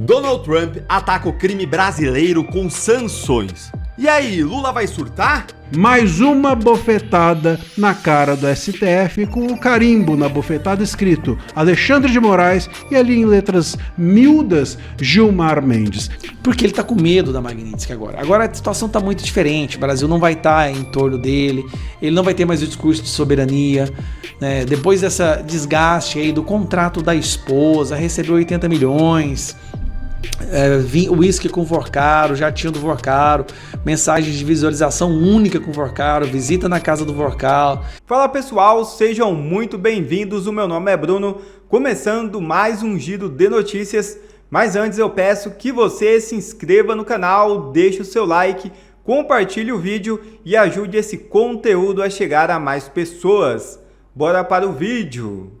Donald Trump ataca o crime brasileiro com sanções. E aí, Lula vai surtar? Mais uma bofetada na cara do STF com o carimbo na bofetada escrito Alexandre de Moraes e ali em letras miúdas Gilmar Mendes. Porque ele tá com medo da Magnitsky agora. Agora a situação tá muito diferente. O Brasil não vai estar em torno dele, ele não vai ter mais o discurso de soberania, né? Depois dessa desgaste aí do contrato da esposa, recebeu 80 milhões. Whisky com Vorcaro, jatinho do Vorcaro, mensagens de visualização única com Vorcaro, visita na casa do Vorcaro. Fala pessoal, sejam muito bem-vindos, o meu nome é Bruno, começando mais um giro de notícias, mas antes eu peço que você se inscreva no canal, deixe o seu like, compartilhe o vídeo e ajude esse conteúdo a chegar a mais pessoas. Bora para o vídeo!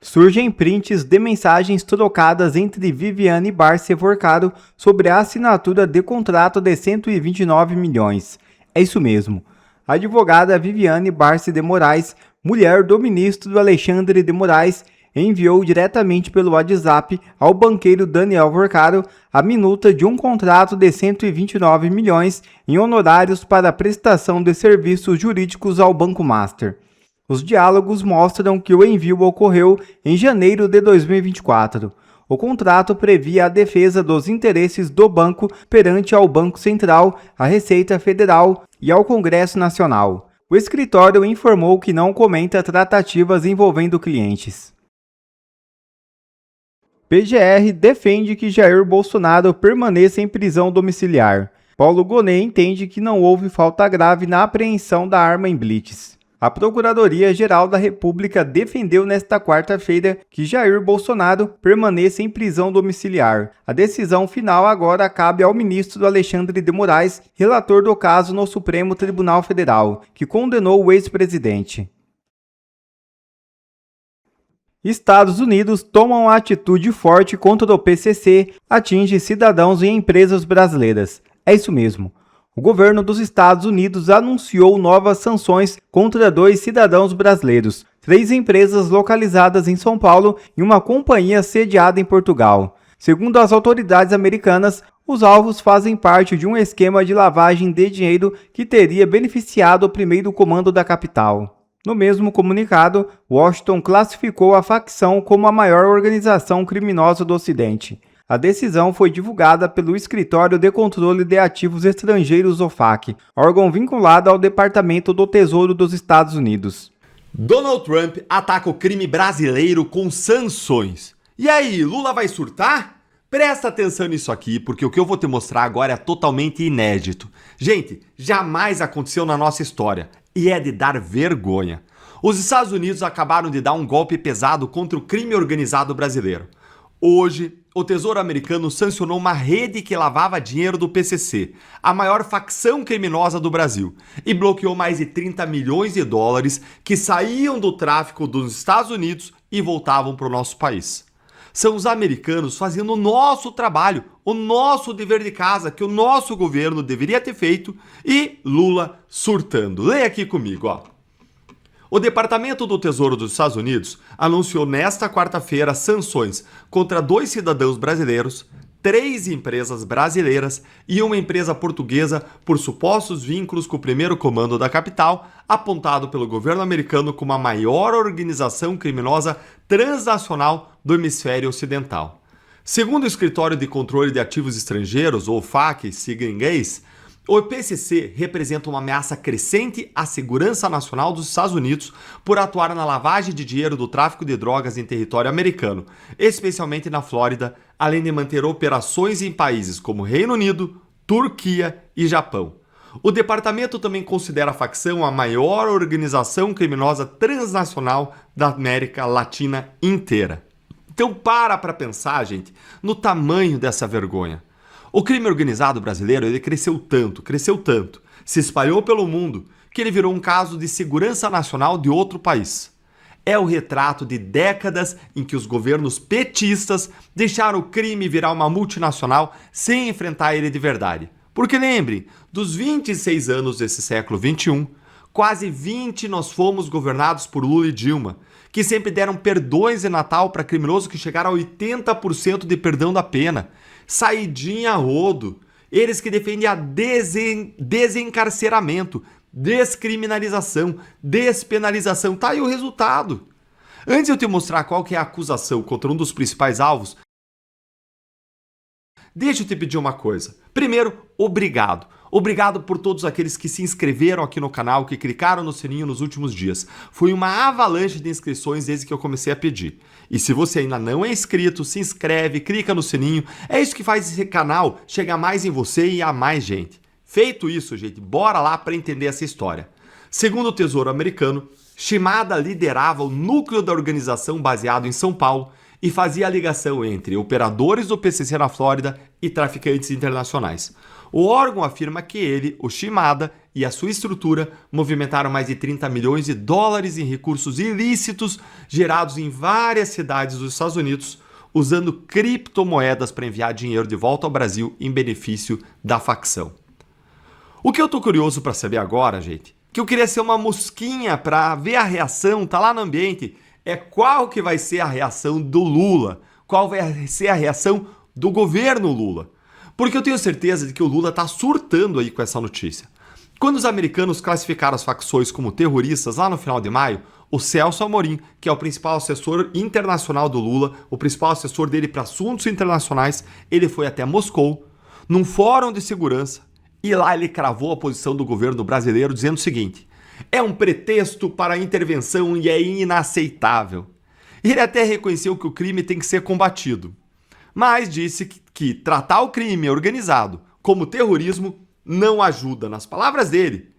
Surgem prints de mensagens trocadas entre Viviane Barça e Vorcaro sobre a assinatura de contrato de 129 milhões. É isso mesmo. A advogada Viviane Barça de Moraes, mulher do ministro Alexandre de Moraes, enviou diretamente pelo WhatsApp ao banqueiro Daniel Vorcaro a minuta de um contrato de 129 milhões em honorários para a prestação de serviços jurídicos ao Banco Master. Os diálogos mostram que o envio ocorreu em janeiro de 2024. O contrato previa a defesa dos interesses do banco perante ao Banco Central, à Receita Federal e ao Congresso Nacional. O escritório informou que não comenta tratativas envolvendo clientes. PGR defende que Jair Bolsonaro permaneça em prisão domiciliar. Paulo Gonet entende que não houve falta grave na apreensão da arma em blitz. A Procuradoria-Geral da República defendeu nesta quarta-feira que Jair Bolsonaro permaneça em prisão domiciliar. A decisão final agora cabe ao ministro Alexandre de Moraes, relator do caso no Supremo Tribunal Federal, que condenou o ex-presidente. Estados Unidos tomam atitude forte contra o PCC, atinge cidadãos e empresas brasileiras. É isso mesmo. O governo dos Estados Unidos anunciou novas sanções contra 2 cidadãos brasileiros, 3 empresas localizadas em São Paulo e uma companhia sediada em Portugal. Segundo as autoridades americanas, os alvos fazem parte de um esquema de lavagem de dinheiro que teria beneficiado o primeiro comando da capital. No mesmo comunicado, Washington classificou a facção como a maior organização criminosa do Ocidente. A decisão foi divulgada pelo Escritório de Controle de Ativos Estrangeiros OFAC, órgão vinculado ao Departamento do Tesouro dos Estados Unidos. Donald Trump ataca o crime brasileiro com sanções. E aí, Lula vai surtar? Presta atenção nisso aqui, porque o que eu vou te mostrar agora é totalmente inédito. Gente, jamais aconteceu na nossa história e é de dar vergonha. Os Estados Unidos acabaram de dar um golpe pesado contra o crime organizado brasileiro. Hoje, o Tesouro americano sancionou uma rede que lavava dinheiro do PCC, a maior facção criminosa do Brasil, e bloqueou mais de 30 milhões de dólares que saíam do tráfico dos Estados Unidos e voltavam para o nosso país. São os americanos fazendo o nosso trabalho, o nosso dever de casa que o nosso governo deveria ter feito e Lula surtando. Leia aqui comigo, ó. O Departamento do Tesouro dos Estados Unidos anunciou nesta quarta-feira sanções contra 2 cidadãos brasileiros, 3 empresas brasileiras e uma empresa portuguesa por supostos vínculos com o primeiro comando da capital, apontado pelo governo americano como a maior organização criminosa transnacional do hemisfério ocidental. Segundo o Escritório de Controle de Ativos Estrangeiros, ou FAC, sigla em inglês, o PCC representa uma ameaça crescente à segurança nacional dos Estados Unidos por atuar na lavagem de dinheiro do tráfico de drogas em território americano, especialmente na Flórida, além de manter operações em países como Reino Unido, Turquia e Japão. O departamento também considera a facção a maior organização criminosa transnacional da América Latina inteira. Então para pensar, gente, no tamanho dessa vergonha. O crime organizado brasileiro ele cresceu tanto, se espalhou pelo mundo, que ele virou um caso de segurança nacional de outro país. É o retrato de décadas em que os governos petistas deixaram o crime virar uma multinacional sem enfrentar ele de verdade. Porque lembrem, dos 26 anos desse século XXI, quase 20 nós fomos governados por Lula e Dilma, que sempre deram perdões em Natal para criminosos que chegaram a 80% de perdão da pena. Saidinha a rodo. Eles que defendem a desencarceramento, descriminalização, despenalização. Tá aí o resultado. Antes de eu te mostrar qual que é a acusação contra um dos principais alvos, deixa eu te pedir uma coisa. Primeiro, obrigado. Obrigado por todos aqueles que se inscreveram aqui no canal, que clicaram no sininho nos últimos dias. Foi uma avalanche de inscrições desde que eu comecei a pedir. E se você ainda não é inscrito, se inscreve, clica no sininho. É isso que faz esse canal chegar mais em você e a mais gente. Feito isso, gente, bora lá para entender essa história. Segundo o Tesouro Americano, Shimada liderava o núcleo da organização baseado em São Paulo e fazia a ligação entre operadores do PCC na Flórida e traficantes internacionais. O órgão afirma que ele, o Shimada, e a sua estrutura movimentaram mais de 30 milhões de dólares em recursos ilícitos gerados em várias cidades dos Estados Unidos, usando criptomoedas para enviar dinheiro de volta ao Brasil em benefício da facção. O que eu tô curioso para saber agora, gente, que eu queria ser uma mosquinha para ver a reação, tá lá no ambiente, é qual que vai ser a reação do Lula, qual vai ser a reação do governo Lula. Porque eu tenho certeza de que o Lula está surtando aí com essa notícia. Quando os americanos classificaram as facções como terroristas lá no final de maio, o Celso Amorim, que é o principal assessor internacional do Lula, o principal assessor dele para assuntos internacionais, ele foi até Moscou, num fórum de segurança, e lá ele cravou a posição do governo brasileiro dizendo o seguinte: é um pretexto para a intervenção e é inaceitável. Ele até reconheceu que o crime tem que ser combatido, mas disse que tratar o crime organizado como terrorismo não ajuda, nas palavras dele.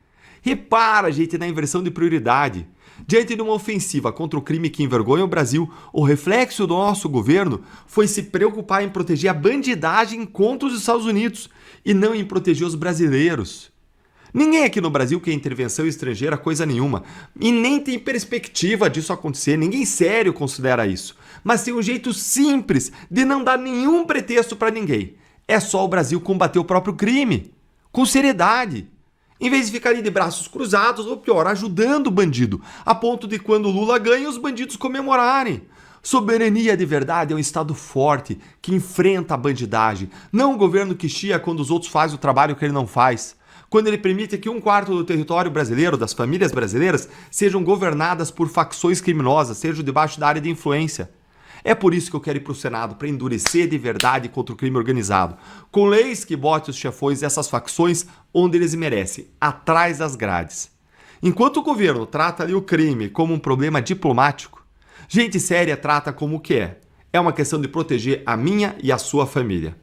Repara, gente, na inversão de prioridade. Diante de uma ofensiva contra o crime que envergonha o Brasil, o reflexo do nosso governo foi se preocupar em proteger a bandidagem contra os Estados Unidos e não em proteger os brasileiros. Ninguém aqui no Brasil quer intervenção estrangeira coisa nenhuma, e nem tem perspectiva disso acontecer, ninguém sério considera isso. Mas tem um jeito simples de não dar nenhum pretexto para ninguém. É só o Brasil combater o próprio crime, com seriedade, em vez de ficar ali de braços cruzados, ou pior, ajudando o bandido, a ponto de quando o Lula ganha, os bandidos comemorarem. Soberania de verdade é um Estado forte, que enfrenta a bandidagem, não um governo que chia quando os outros fazem o trabalho que ele não faz. Quando ele permite que 1/4 do território brasileiro, das famílias brasileiras, sejam governadas por facções criminosas, sejam debaixo da área de influência. É por isso que eu quero ir para o Senado, para endurecer de verdade contra o crime organizado, com leis que botem os chefões dessas facções onde eles merecem, atrás das grades. Enquanto o governo trata ali o crime como um problema diplomático, gente séria trata como o que é. É uma questão de proteger a minha e a sua família.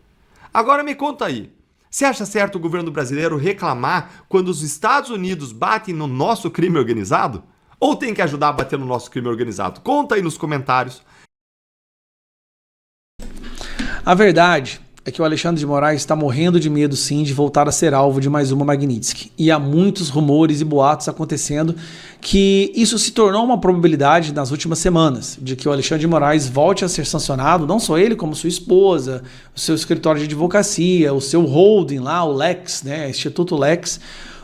Agora me conta aí, você acha certo o governo brasileiro reclamar quando os Estados Unidos batem no nosso crime organizado? Ou tem que ajudar a bater no nosso crime organizado? Conta aí nos comentários. A verdade é que o Alexandre de Moraes está morrendo de medo, sim, de voltar a ser alvo de mais uma Magnitsky. E há muitos rumores e boatos acontecendo que isso se tornou uma probabilidade nas últimas semanas, de que o Alexandre de Moraes volte a ser sancionado, não só ele, como sua esposa, o seu escritório de advocacia, o seu holding lá, o Lex, né, Instituto Lex,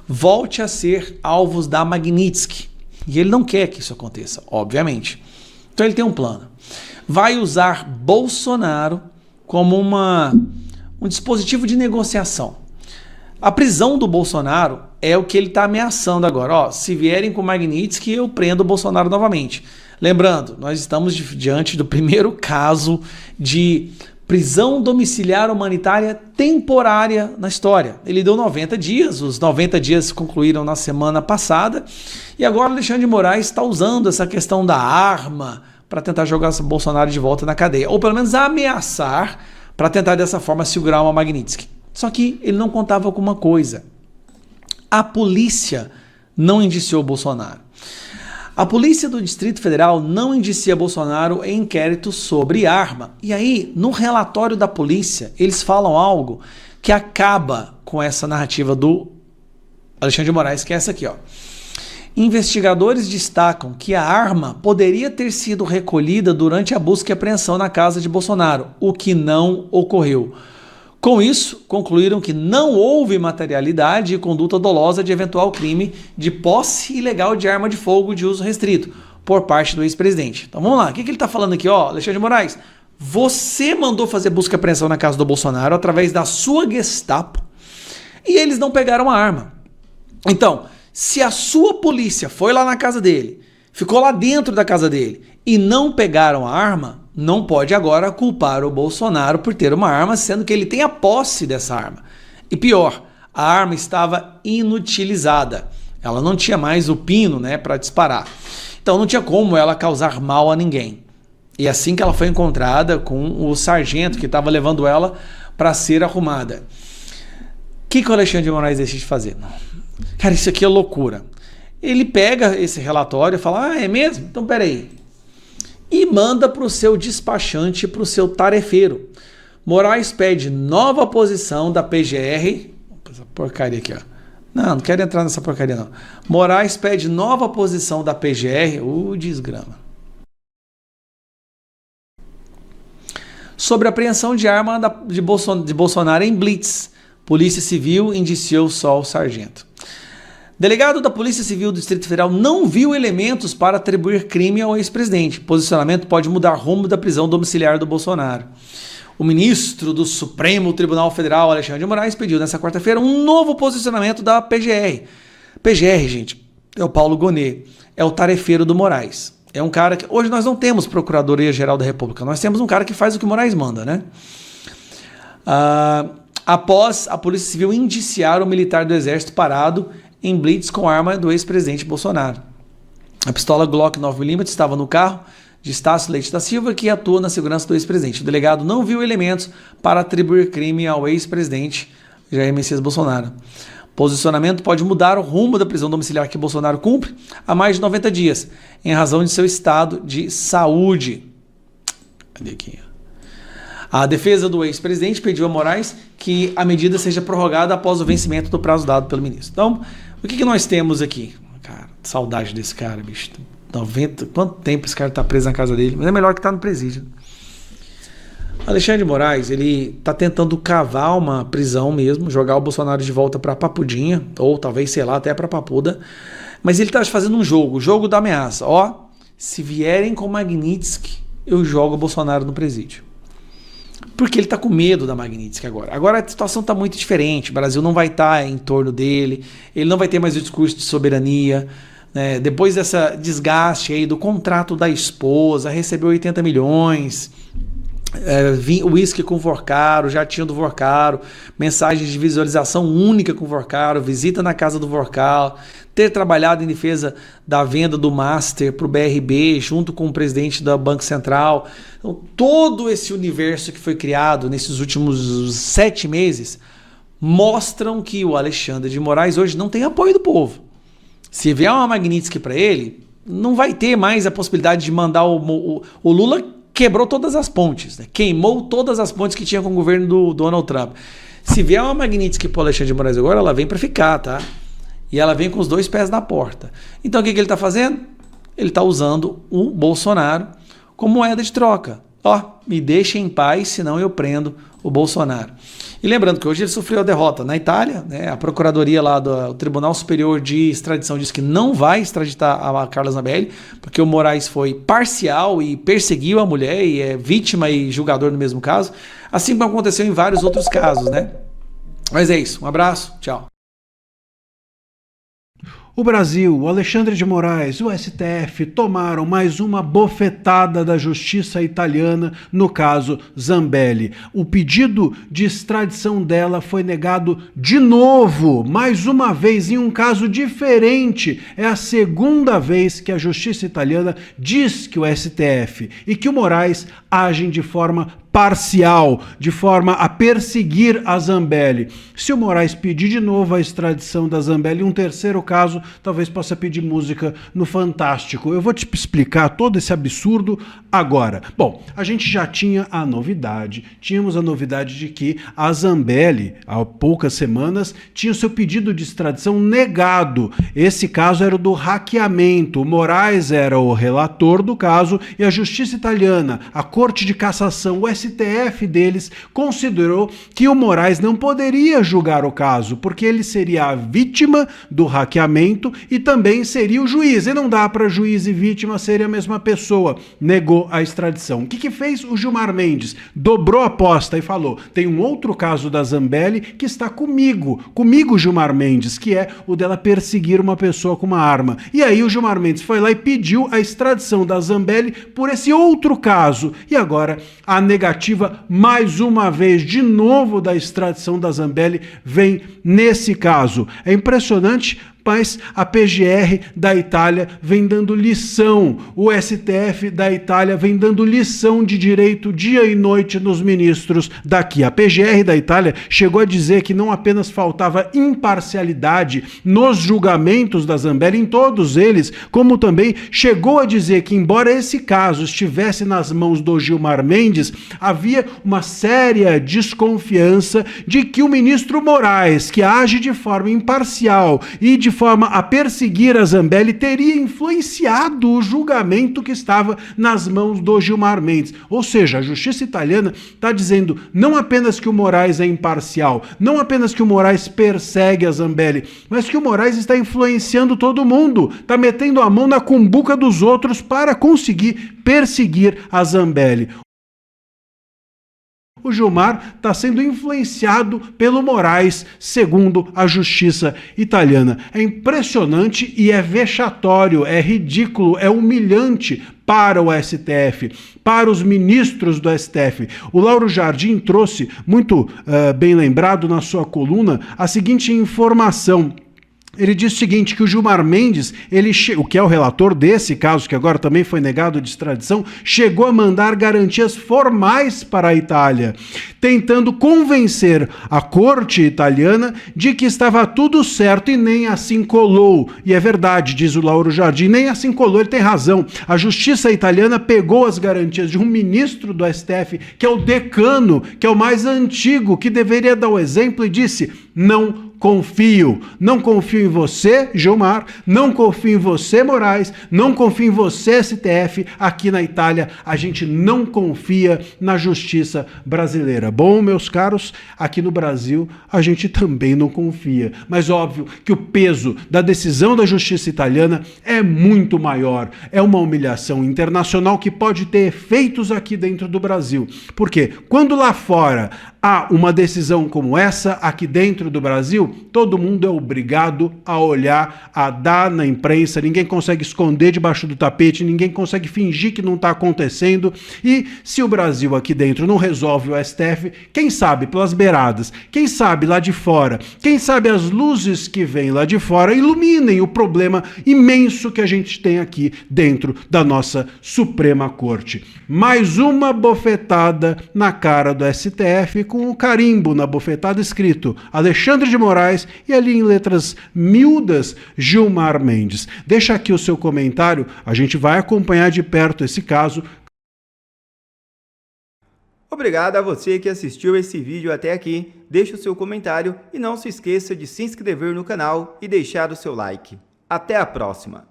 volte a ser alvos da Magnitsky. E ele não quer que isso aconteça, obviamente. Então ele tem um plano. Vai usar Bolsonaro como um dispositivo de negociação. A prisão do Bolsonaro é o que ele está ameaçando agora. Ó, se vierem com Magnitsky, eu prendo o Bolsonaro novamente. Lembrando, nós estamos diante do primeiro caso de prisão domiciliar humanitária temporária na história. Ele deu 90 dias, os 90 dias concluíram na semana passada, e agora o Alexandre de Moraes está usando essa questão da arma para tentar jogar o Bolsonaro de volta na cadeia, ou pelo menos ameaçar para tentar dessa forma segurar uma Magnitsky. Só que ele não contava com uma coisa: a polícia não indiciou Bolsonaro. A polícia do Distrito Federal não indicia Bolsonaro em inquérito sobre arma. E aí, no relatório da polícia, eles falam algo que acaba com essa narrativa do Alexandre de Moraes, que é essa aqui, ó. Investigadores destacam que a arma poderia ter sido recolhida durante a busca e apreensão na casa de Bolsonaro, o que não ocorreu. Com isso, concluíram que não houve materialidade e conduta dolosa de eventual crime de posse ilegal de arma de fogo de uso restrito por parte do ex-presidente. Então vamos lá, o que ele está falando aqui? Alexandre de Moraes, você mandou fazer busca e apreensão na casa do Bolsonaro através da sua Gestapo e eles não pegaram a arma. Então, se a sua polícia foi lá na casa dele, ficou lá dentro da casa dele e não pegaram a arma, não pode agora culpar o Bolsonaro por ter uma arma, sendo que ele tem a posse dessa arma. E pior, a arma estava inutilizada. Ela não tinha mais o pino, né, para disparar. Então não tinha como ela causar mal a ninguém. E assim que ela foi encontrada com o sargento que estava levando ela para ser arrumada. O que o Alexandre de Moraes deixa de fazer? Não. Cara, isso aqui é loucura. Ele pega esse relatório e fala, é mesmo? Então peraí. E manda para o seu despachante, para o seu tarefeiro. Moraes pede nova posição da PGR. Essa porcaria aqui, ó. Não quero entrar nessa porcaria, não. Moraes pede nova posição da PGR. Desgrama. Sobre a apreensão de arma de Bolsonaro em Blitz. Polícia Civil indiciou só o sargento. Delegado da Polícia Civil do Distrito Federal não viu elementos para atribuir crime ao ex-presidente. Posicionamento pode mudar rumo da prisão domiciliar do Bolsonaro. O ministro do Supremo Tribunal Federal, Alexandre de Moraes, pediu nesta quarta-feira um novo posicionamento da PGR. PGR, gente, é o Paulo Gonet, é o tarefeiro do Moraes. É um cara que... Hoje nós não temos Procuradoria-Geral da República, nós temos um cara que faz o que o Moraes manda, né? Após a Polícia Civil indiciar o militar do Exército parado em blitz com arma do ex-presidente Bolsonaro. A pistola Glock 9mm estava no carro de Estácio Leite da Silva, que atua na segurança do ex-presidente. O delegado não viu elementos para atribuir crime ao ex-presidente Jair Messias Bolsonaro. Posicionamento pode mudar o rumo da prisão domiciliar que Bolsonaro cumpre há mais de 90 dias, em razão de seu estado de saúde. Cadê aqui? A defesa do ex-presidente pediu a Moraes que a medida seja prorrogada após o vencimento do prazo dado pelo ministro. Então, o que nós temos aqui? Cara, saudade desse cara, bicho. 90, quanto tempo esse cara tá preso na casa dele? Mas é melhor que tá no presídio. Alexandre de Moraes, ele tá tentando cavar uma prisão mesmo, jogar o Bolsonaro de volta para Papudinha, ou talvez, sei lá, até para Papuda. Mas ele tá fazendo um jogo, o jogo da ameaça. Se vierem com Magnitsky, eu jogo o Bolsonaro no presídio. Porque ele está com medo da Magnitsky agora. Agora a situação está muito diferente. O Brasil não vai estar em torno dele. Ele não vai ter mais o discurso de soberania. Né? Depois dessa desgaste aí do contrato da esposa, recebeu 80 milhões. Uísque com Vorcaro, jatinho do Vorcaro, mensagens de visualização única com Vorcaro, visita na casa do Vorcaro, ter trabalhado em defesa da venda do Master para o BRB, junto com o presidente do Banco Central. Então, todo esse universo que foi criado nesses últimos 7 meses mostram que o Alexandre de Moraes hoje não tem apoio do povo. Se vier uma Magnitsky para ele, não vai ter mais a possibilidade de mandar o Lula. Quebrou todas as pontes, né? Queimou todas as pontes que tinha com o governo do Donald Trump. Se vier uma Magnitsky para o Alexandre de Moraes agora, ela vem para ficar, tá? E ela vem com os 2 pés na porta. Então o que ele está fazendo? Ele está usando o Bolsonaro como moeda de troca. Me deixa em paz, senão eu prendo o Bolsonaro. E lembrando que hoje ele sofreu a derrota na Itália, né? A Procuradoria lá do Tribunal Superior de Extradição disse que não vai extraditar a Carla Zambelli, porque o Moraes foi parcial e perseguiu a mulher e é vítima e julgador no mesmo caso, assim como aconteceu em vários outros casos, né? Mas é isso, um abraço, tchau. O Brasil, o Alexandre de Moraes e o STF tomaram mais uma bofetada da justiça italiana no caso Zambelli. O pedido de extradição dela foi negado de novo, mais uma vez, em um caso diferente. É a segunda vez que a justiça italiana diz que o STF e que o Moraes agem de forma parcial, de forma a perseguir a Zambelli. Se o Moraes pedir de novo a extradição da Zambelli, um terceiro caso, talvez possa pedir música no Fantástico. Eu vou te explicar todo esse absurdo agora. Bom, a gente já tinha a novidade, tínhamos a novidade de que a Zambelli, há poucas semanas, tinha o seu pedido de extradição negado. Esse caso era o do hackeamento. O Moraes era o relator do caso e a justiça italiana, a Corte de Cassação, o STF deles considerou que o Moraes não poderia julgar o caso, porque ele seria a vítima do hackeamento e também seria o juiz. E não dá para juiz e vítima serem a mesma pessoa. Negou a extradição. O que fez o Gilmar Mendes? Dobrou a aposta e falou: tem um outro caso da Zambelli que está comigo, Gilmar Mendes, que é o dela perseguir uma pessoa com uma arma. E aí o Gilmar Mendes foi lá e pediu a extradição da Zambelli por esse outro caso. E agora a negativa, mais uma vez, de novo, da extradição da Zambelli vem nesse caso. É impressionante, mas a PGR da Itália vem dando lição, o STF da Itália vem dando lição de direito dia e noite nos ministros daqui. A PGR da Itália chegou a dizer que não apenas faltava imparcialidade nos julgamentos da Zambelli, em todos eles, como também chegou a dizer que, embora esse caso estivesse nas mãos do Gilmar Mendes, havia uma séria desconfiança de que o ministro Moraes, que age de forma imparcial e de forma a perseguir a Zambelli, teria influenciado o julgamento que estava nas mãos do Gilmar Mendes. Ou seja, a justiça italiana está dizendo não apenas que o Moraes é imparcial, não apenas que o Moraes persegue a Zambelli, mas que o Moraes está influenciando todo mundo, está metendo a mão na cumbuca dos outros para conseguir perseguir a Zambelli. O Gilmar está sendo influenciado pelo Moraes, segundo a justiça italiana. É impressionante e é vexatório, é ridículo, é humilhante para o STF, para os ministros do STF. O Lauro Jardim trouxe, muito bem lembrado na sua coluna, a seguinte informação. Ele diz o seguinte, que o Gilmar Mendes, o que é o relator desse caso, que agora também foi negado de extradição, chegou a mandar garantias formais para a Itália, tentando convencer a corte italiana de que estava tudo certo e nem assim colou. E é verdade, diz o Lauro Jardim, nem assim colou, ele tem razão. A justiça italiana pegou as garantias de um ministro do STF, que é o decano, que é o mais antigo, que deveria dar o exemplo, e disse: não confio em você, Gilmar, não confio em você, Moraes, não confio em você, STF. Aqui na Itália a gente não confia na justiça brasileira. Bom, meus caros, aqui no Brasil a gente também não confia, mas óbvio que o peso da decisão da justiça italiana é muito maior, é uma humilhação internacional que pode ter efeitos aqui dentro do Brasil, porque quando lá fora há uma decisão como essa, aqui dentro do Brasil, todo mundo é obrigado a olhar, a dar na imprensa, ninguém consegue esconder debaixo do tapete, ninguém consegue fingir que não está acontecendo. E se o Brasil aqui dentro não resolve o STF, quem sabe pelas beiradas, quem sabe lá de fora, quem sabe as luzes que vêm lá de fora iluminem o problema imenso que a gente tem aqui dentro da nossa Suprema Corte. Mais uma bofetada na cara do STF, com o carimbo na bofetada escrito Alexandre de Moraes e ali em letras miúdas Gilmar Mendes. Deixa aqui o seu comentário, a gente vai acompanhar de perto esse caso. Obrigado a você que assistiu esse vídeo até aqui. Deixe o seu comentário e não se esqueça de se inscrever no canal e deixar o seu like. Até a próxima!